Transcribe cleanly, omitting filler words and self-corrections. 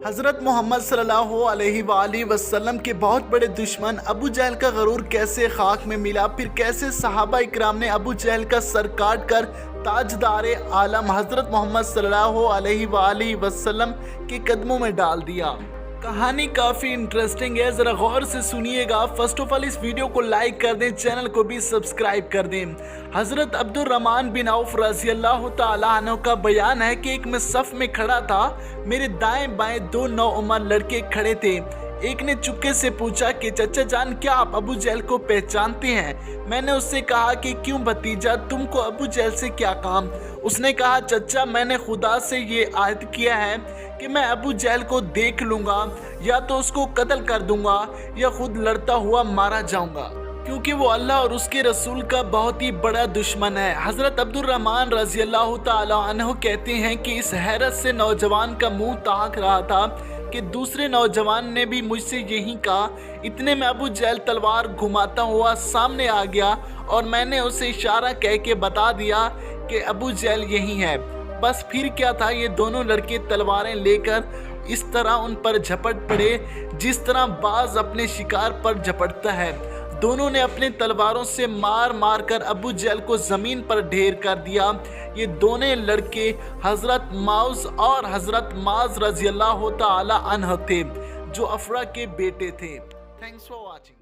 हज़रत मोहम्मद सल्लल्लाहु अलैहि वसल्लम के बहुत बड़े दुश्मन अबू जहल का गरूर कैसे खाक में मिला, फिर कैसे सहाबा इकराम ने अबू जहल का सर काट कर ताजदार आलम हज़रत मोहम्मद सल्लल्लाहु अलैहि वसल्लम के कदमों में डाल दिया। कहानी काफ़ी इंटरेस्टिंग है, ज़रा गौर से सुनिएगा। फर्स्ट ऑफ ऑल इस वीडियो को लाइक कर दें, चैनल को भी सब्सक्राइब कर दें। हज़रत अब्दुर्रहमान बिन औफ रज़ी अल्लाह तआला अन्हु का बयान है कि एक मैं सफ़ में खड़ा था, मेरे दाएं बाएं दो नौउमर लड़के खड़े थे। एक ने चुपके से पूछा कि चचा जान, क्या आप अबू जहल को पहचानते हैं? मैंने उससे कहा कि क्यों भतीजा, तुमको अबू जहल से क्या काम? उसने कहा चचा, मैंने खुदा से ये आयत किया है कि मैं अबू जहल को देख लूँगा, या तो उसको कत्ल कर दूंगा या खुद लड़ता हुआ मारा जाऊंगा, क्योंकि वो अल्लाह और उसके रसूल का बहुत ही बड़ा दुश्मन है। हज़रत अब्दुर्रहमान रज़ी अल्लाह तआला अन्हु कहते हैं कि इस हैरत से नौजवान का मुंह ताक रहा था कि दूसरे नौजवान ने भी मुझसे यही कहा। इतने में अबू जहल तलवार घुमाता हुआ सामने आ गया और मैंने उसे इशारा कह के बता दिया कि अबू जहल यही है। बस फिर क्या था, ये दोनों लड़के तलवारें लेकर इस तरह उन पर झपट पड़े जिस तरह बाज अपने शिकार पर झपटता है। दोनों ने अपने तलवारों से मार मार कर अबू जहल को ज़मीन पर ढेर कर दिया। ये दोनों लड़के हज़रत माउस और हज़रत माज रज़ी अल्लाह तआला अन्हु थे, जो अफरा के बेटे थे। Thanks for watching.